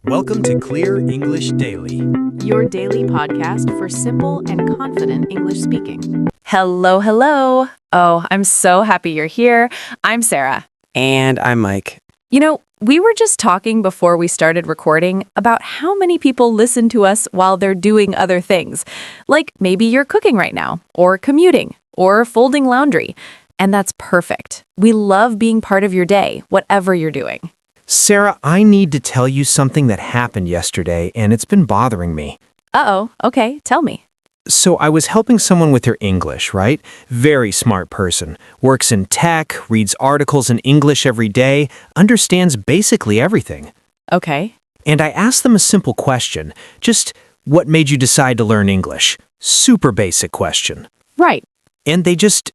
Welcome to Clear English Daily. Your daily podcast for simple and confident English speaking. Hello, hello. Oh, I'm so happy you're here. I'm Sarah. And I'm Mike. We were just talking before we started recording about how many people listen to us while they're doing other things. Like maybe you're cooking right now, or commuting, or folding laundry. And that's perfect. We love being part of your day, whatever you're doing. Sarah, I need to tell you something that happened yesterday, and it's been bothering me. Uh-oh, okay, tell me. So I was helping someone with their English, right? Very smart person. Works in tech, reads articles in English every day, understands basically everything. Okay. And I asked them a simple question. Just, what made you decide to learn English? Super basic question. Right. And they just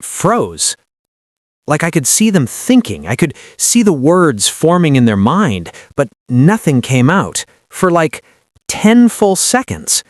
froze. Like I could see them thinking. I could see the words forming in their mind, but nothing came out for like 10 full seconds.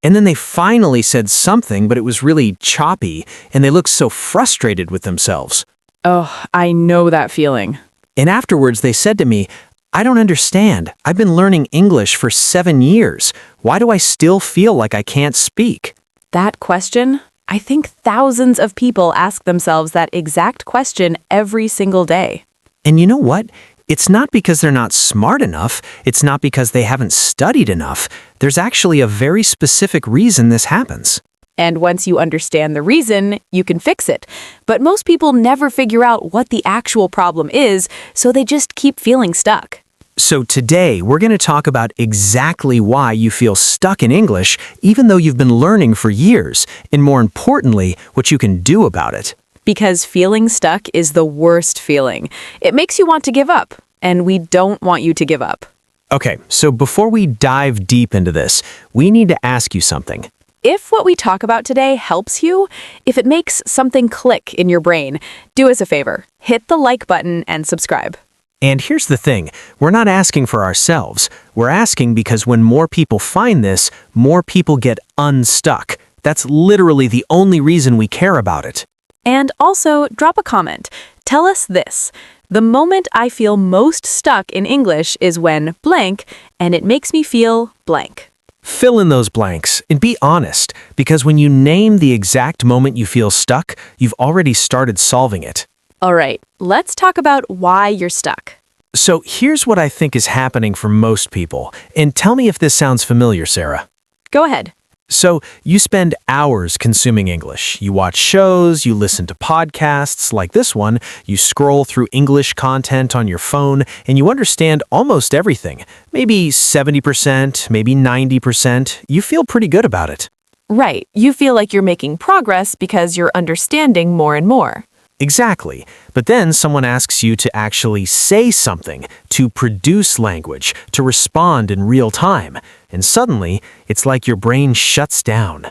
And then they finally said something, but it was really choppy, and they looked so frustrated with themselves. Oh, I know that feeling. And afterwards they said to me, I don't understand. I've been learning English for 7 years. Why do I still feel like I can't speak? That question? I think thousands of people ask themselves that exact question every single day. And you know what? It's not because they're not smart enough. It's not because they haven't studied enough. There's actually a very specific reason this happens. And once you understand the reason, you can fix it. But most people never figure out what the actual problem is, so they just keep feeling stuck. So today, we're going to talk about exactly why you feel stuck in English, even though you've been learning for years, and more importantly, what you can do about it. Because feeling stuck is the worst feeling. It makes you want to give up, and we don't want you to give up. Okay, so before we dive deep into this, we need to ask you something. If what we talk about today helps you, if it makes something click in your brain, do us a favor. Hit the like button and subscribe. And here's the thing, we're not asking for ourselves. We're asking because when more people find this, more people get unstuck. That's literally the only reason we care about it. And also, drop a comment. Tell us this. The moment I feel most stuck in English is when blank, and it makes me feel blank. Fill in those blanks and be honest, because when you name the exact moment you feel stuck, you've already started solving it. All right, let's talk about why you're stuck. So here's what I think is happening for most people, and tell me if this sounds familiar, Sarah. Go ahead. So you spend hours consuming English. You watch shows, you listen to podcasts like this one, you scroll through English content on your phone, and you understand almost everything. Maybe 70%, maybe 90%. You feel pretty good about it. Right, you feel like you're making progress because you're understanding more and more. Exactly. But then someone asks you to actually say something, to produce language, to respond in real time. And suddenly, it's like your brain shuts down.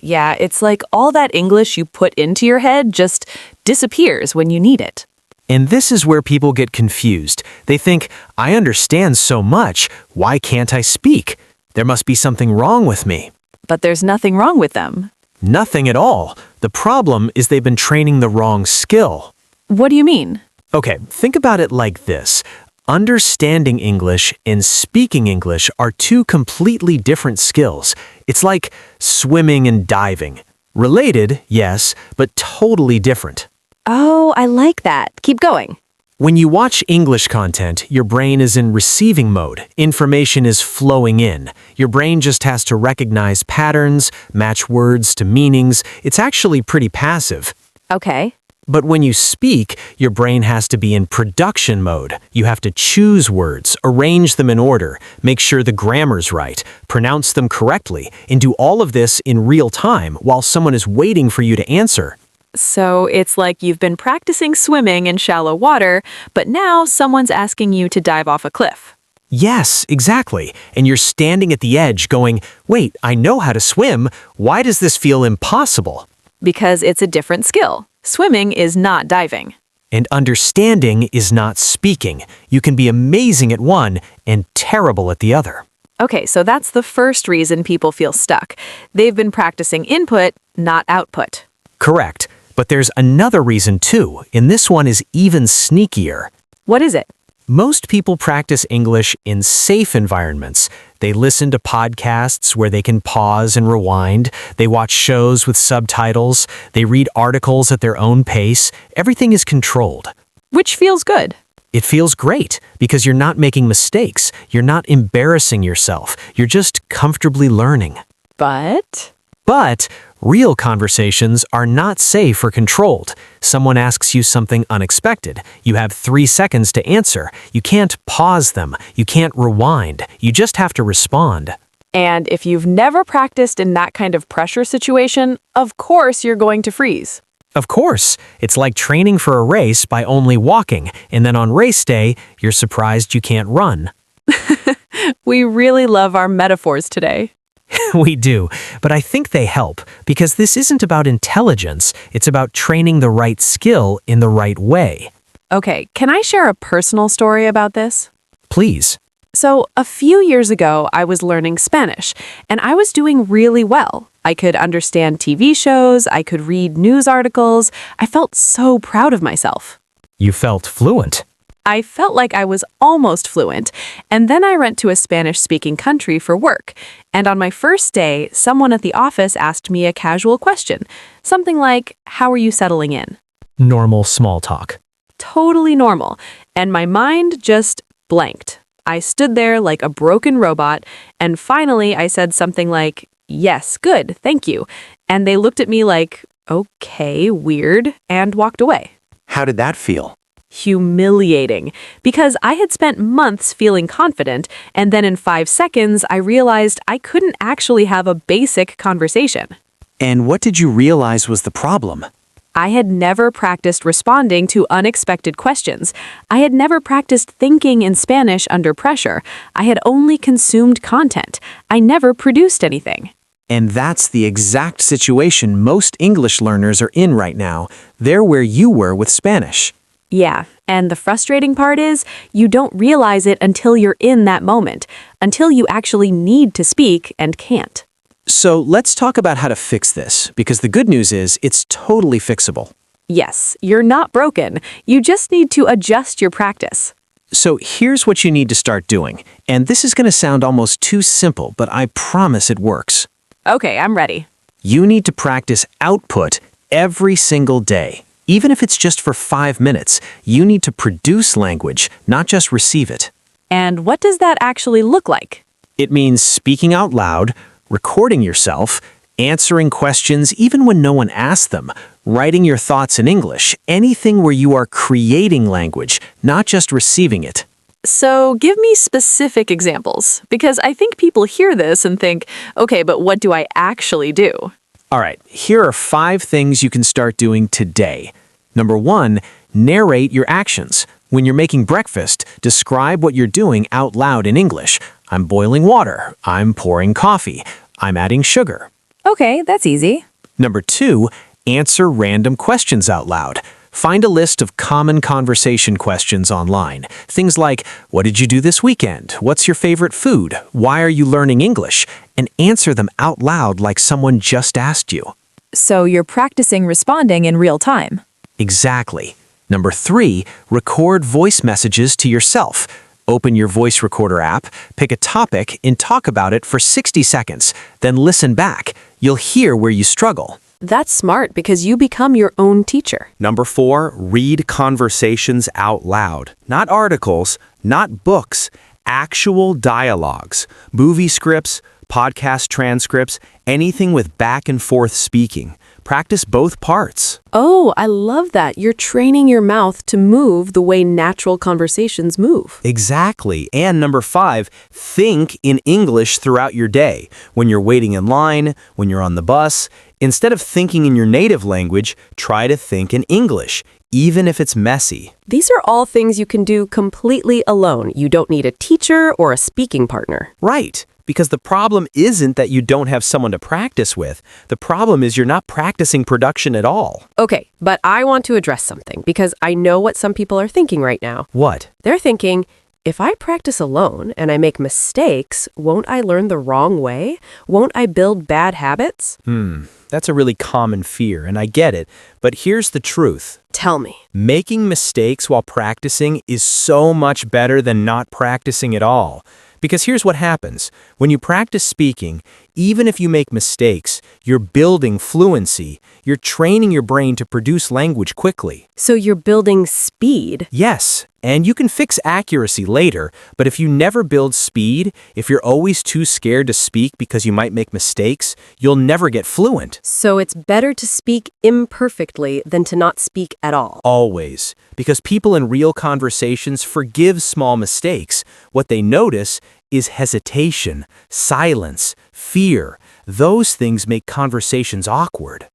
Yeah, it's like all that English you put into your head just disappears when you need it. And this is where people get confused. They think, I understand so much, why can't I speak? There must be something wrong with me. But there's nothing wrong with them. Nothing at all. The problem is they've been training the wrong skill. What do you mean? Okay, think about it like this. Understanding English and speaking English are two completely different skills. It's like swimming and diving. Related, yes, but totally different. Oh, I like that. Keep going. When you watch English content, your brain is in receiving mode. Information is flowing in. Your brain just has to recognize patterns, match words to meanings. It's actually pretty passive. Okay. But when you speak, your brain has to be in production mode. You have to choose words, arrange them in order, make sure the grammar's right, pronounce them correctly, and do all of this in real time while someone is waiting for you to answer. So it's like you've been practicing swimming in shallow water, but now someone's asking you to dive off a cliff. Yes, exactly. And you're standing at the edge going, wait, I know how to swim. Why does this feel impossible? Because it's a different skill. Swimming is not diving. And understanding is not speaking. You can be amazing at one and terrible at the other. Okay, so that's the first reason people feel stuck. They've been practicing input, not output. Correct. But there's another reason too, and this one is even sneakier. What is it? Most people practice English in safe environments. They listen to podcasts where they can pause and rewind. They watch shows with subtitles. They read articles at their own pace. Everything is controlled. Which feels good. It feels great because you're not making mistakes. You're not embarrassing yourself. You're just comfortably learning. But real conversations are not safe or controlled. Someone asks you something unexpected. You have 3 seconds to answer. You can't pause them. You can't rewind. You just have to respond. And if you've never practiced in that kind of pressure situation, of course you're going to freeze. Of course, it's like training for a race by only walking, and then on race day, you're surprised you can't run. We really love our metaphors today. We do, but I think they help because this isn't about intelligence, it's about training the right skill in the right way. Okay, can I share a personal story about this? Please. So, a few years ago, I was learning Spanish, and I was doing really well. I could understand TV shows, I could read news articles. I felt so proud of myself. You felt fluent. I felt like I was almost fluent, and then I went to a Spanish-speaking country for work. And on my first day, someone at the office asked me a casual question, something like, "How are you settling in?" Normal small talk. Totally normal, and my mind just blanked. I stood there like a broken robot, and finally I said something like, "Yes, good, thank you." And they looked at me like, "Okay, weird," and walked away. How did that feel? Humiliating, because I had spent months feeling confident, and then in 5 seconds I realized I couldn't actually have a basic conversation. And what did you realize was the problem? I had never practiced responding to unexpected questions. I had never practiced thinking in Spanish under pressure. I had only consumed content. I never produced anything. And that's the exact situation most English learners are in right now. They're where you were with Spanish. Yeah, and the frustrating part is you don't realize it until you're in that moment, until you actually need to speak and can't. So let's talk about how to fix this, because the good news is it's totally fixable. Yes, you're not broken. You just need to adjust your practice. So here's what you need to start doing. And this is going to sound almost too simple, but I promise it works. Okay, I'm ready. You need to practice output every single day. Even if it's just for 5 minutes, you need to produce language, not just receive it. And what does that actually look like? It means speaking out loud, recording yourself, answering questions even when no one asks them, writing your thoughts in English, anything where you are creating language, not just receiving it. So give me specific examples, because I think people hear this and think, okay, but what do I actually do? All right, here are 5 things you can start doing today. Number 1, narrate your actions. When you're making breakfast, describe what you're doing out loud in English. I'm boiling water. I'm pouring coffee. I'm adding sugar. Okay, that's easy. Number 2, answer random questions out loud. Find a list of common conversation questions online. Things like, what did you do this weekend? What's your favorite food? Why are you learning English? And answer them out loud like someone just asked you. So you're practicing responding in real time. Exactly. Number 3, record voice messages to yourself. Open your voice recorder app, pick a topic, and talk about it for 60 seconds. Then listen back. You'll hear where you struggle. That's smart because you become your own teacher. Number 4, read conversations out loud. Not articles, not books, actual dialogues, movie scripts, podcast transcripts, anything with back and forth speaking. Practice both parts. Oh, I love that. You're training your mouth to move the way natural conversations move. Exactly. And number 5, think in English throughout your day. When you're waiting in line, when you're on the bus, instead of thinking in your native language, try to think in English, even if it's messy. These are all things you can do completely alone. You don't need a teacher or a speaking partner. Right. Because the problem isn't that you don't have someone to practice with. The problem is you're not practicing production at all. Okay, but I want to address something because I know what some people are thinking right now. What? They're thinking, if I practice alone and I make mistakes, won't I learn the wrong way? Won't I build bad habits? That's a really common fear, and I get it. But here's the truth. Tell me. Making mistakes while practicing is so much better than not practicing at all. Because here's what happens. When you practice speaking, even if you make mistakes, you're building fluency. You're training your brain to produce language quickly. So you're building speed. Yes, and you can fix accuracy later, but if you never build speed, if you're always too scared to speak because you might make mistakes, you'll never get fluent. So it's better to speak imperfectly than to not speak at all. Always. Because people in real conversations forgive small mistakes. What they notice is hesitation, silence, fear. Those things make conversations awkward.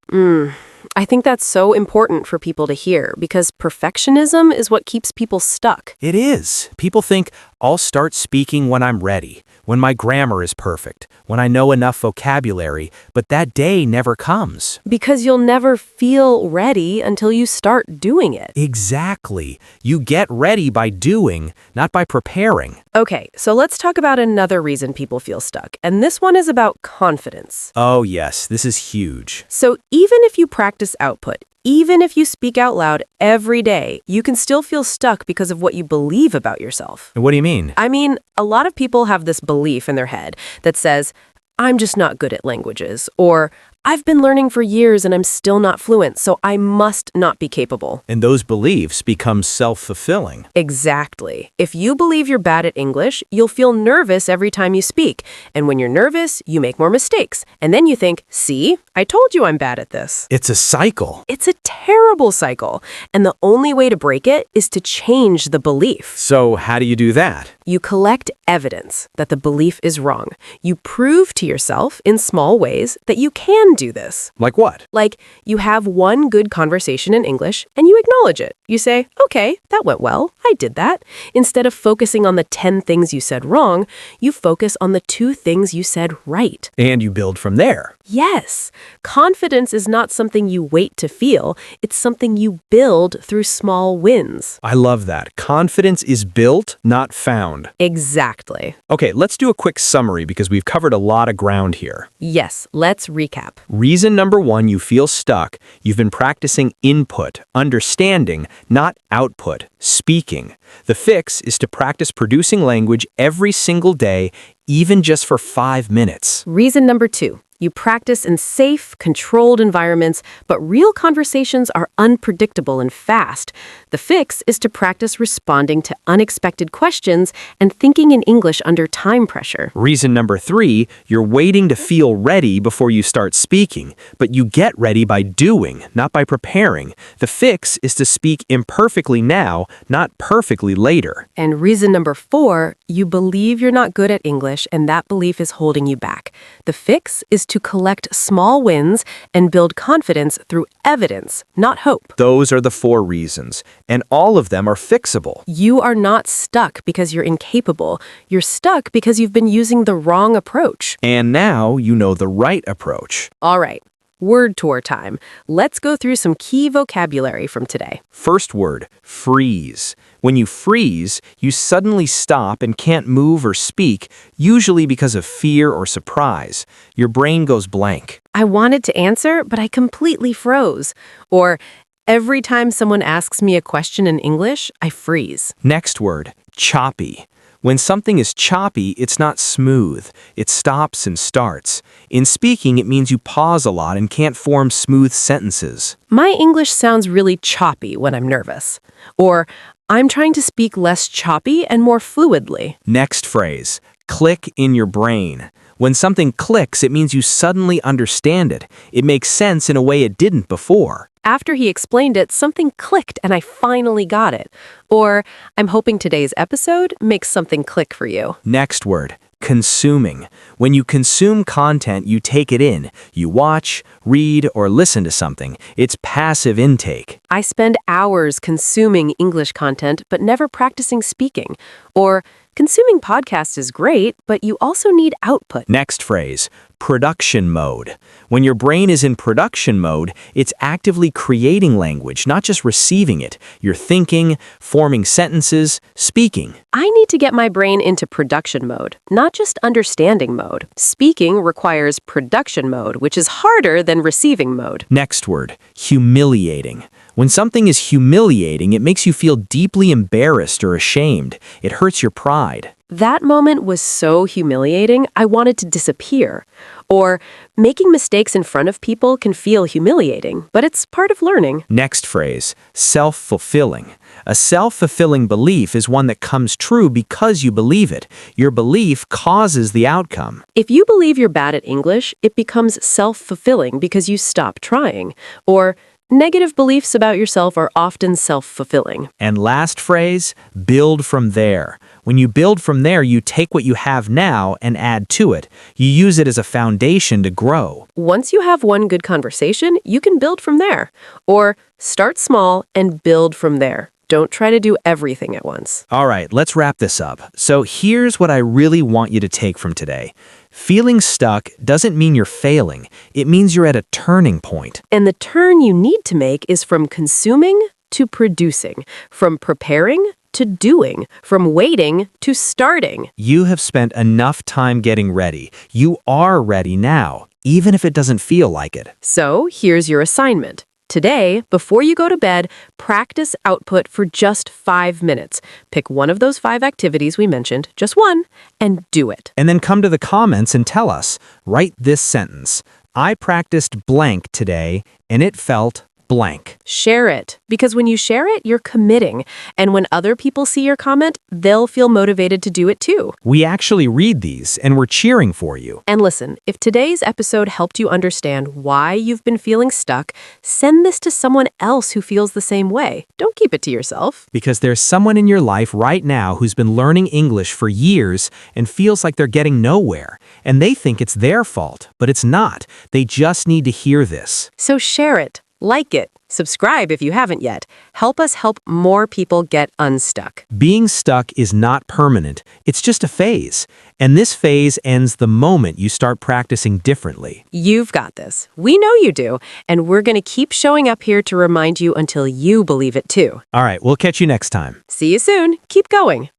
I think that's so important for people to hear because perfectionism is what keeps people stuck. It is. People think, I'll start speaking when I'm ready, when my grammar is perfect, when I know enough vocabulary, but that day never comes. Because you'll never feel ready until you start doing it. Exactly. You get ready by doing, not by preparing. Okay, so let's talk about another reason people feel stuck, and this one is about confidence. Oh yes, this is huge. So even if you practice output, even if you speak out loud every day, you can still feel stuck because of what you believe about yourself. What do you mean? I mean, a lot of people have this belief in their head that says, I'm just not good at languages, or I've been learning for years and I'm still not fluent, so I must not be capable. And those beliefs become self-fulfilling. Exactly. If you believe you're bad at English, you'll feel nervous every time you speak. And when you're nervous, you make more mistakes. And then you think, see, I told you I'm bad at this. It's a cycle. It's a terrible cycle. And the only way to break it is to change the belief. So how do you do that? You collect evidence that the belief is wrong. You prove to yourself in small ways that you can do this. Like what? Like, you have one good conversation in English and you acknowledge it. You say, okay, that went well. I did that. Instead of focusing on the 10 things you said wrong, you focus on the 2 things you said right. And you build from there. Yes. Confidence is not something you wait to feel. It's something you build through small wins. I love that. Confidence is built, not found. Exactly. Okay, let's do a quick summary because we've covered a lot of ground here. Yes, let's recap. Reason number 1, you feel stuck. You've been practicing input, understanding, not output, speaking. The fix is to practice producing language every single day, even just for 5 minutes. Reason number 2. You practice in safe, controlled environments, but real conversations are unpredictable and fast. The fix is to practice responding to unexpected questions and thinking in English under time pressure. Reason number 3, you're waiting to feel ready before you start speaking, but you get ready by doing, not by preparing. The fix is to speak imperfectly now, not perfectly later. And reason number 4, you believe you're not good at English and that belief is holding you back. The fix is to collect small wins and build confidence through evidence, not hope. Those are the 4 reasons, and all of them are fixable. You are not stuck because you're incapable. You're stuck because you've been using the wrong approach. And now you know the right approach. All right, word tour time. Let's go through some key vocabulary from today. First word, freeze. When you freeze, you suddenly stop and can't move or speak, usually because of fear or surprise. Your brain goes blank. I wanted to answer, but I completely froze. Or, every time someone asks me a question in English, I freeze. Next word, choppy. When something is choppy, it's not smooth. It stops and starts. In speaking, it means you pause a lot and can't form smooth sentences. My English sounds really choppy when I'm nervous. Or, I'm trying to speak less choppy and more fluidly. Next phrase, click in your brain. When something clicks, it means you suddenly understand it. It makes sense in a way it didn't before. After he explained it, something clicked and I finally got it. Or, I'm hoping today's episode makes something click for you. Next word, consuming. When you consume content, you take it in. You watch, read, or listen to something. It's passive intake. I spend hours consuming English content but never practicing speaking. Or, Consuming podcasts is great, but you also need output. Next phrase, production mode. When your brain is in production mode, it's actively creating language, not just receiving it. You're thinking, forming sentences, speaking. I need to get my brain into production mode, not just understanding mode. Speaking requires production mode, which is harder than receiving mode. Next word, humiliating. When something is humiliating, it makes you feel deeply embarrassed or ashamed. It hurts your pride. That moment was so humiliating, I wanted to disappear. Or, making mistakes in front of people can feel humiliating, but it's part of learning. Next phrase, self-fulfilling. A self-fulfilling belief is one that comes true because you believe it. Your belief causes the outcome. If you believe you're bad at English, it becomes self-fulfilling because you stop trying. Or, negative beliefs about yourself are often self-fulfilling. And last phrase, build from there. When you build from there, you take what you have now and add to it. You use it as a foundation to grow. Once you have one good conversation, you can build from there. Or start small and build from there. Don't try to do everything at once. All right, let's wrap this up. So here's what I really want you to take from today. Feeling stuck doesn't mean you're failing. It means you're at a turning point. And the turn you need to make is from consuming to producing, from preparing to doing, from waiting to starting. You have spent enough time getting ready. You are ready now, even if it doesn't feel like it. So here's your assignment. Today, before you go to bed, practice output for just 5 minutes. Pick one of those 5 activities we mentioned, just one, and do it. And then come to the comments and tell us. Write this sentence. I practiced blank today, and it felt blank. Share it, because when you share it, you're committing. And when other people see your comment, they'll feel motivated to do it too. We actually read these, and we're cheering for you. And listen, if today's episode helped you understand why you've been feeling stuck, send this to someone else who feels the same way. Don't keep it to yourself. Because there's someone in your life right now who's been learning English for years and feels like they're getting nowhere. And they think it's their fault, but it's not. They just need to hear this. So share it. Like it. Subscribe if you haven't yet. Help us help more people get unstuck. Being stuck is not permanent. It's just a phase. And this phase ends the moment you start practicing differently. You've got this. We know you do. And we're going to keep showing up here to remind you until you believe it too. All right, we'll catch you next time. See you soon. Keep going.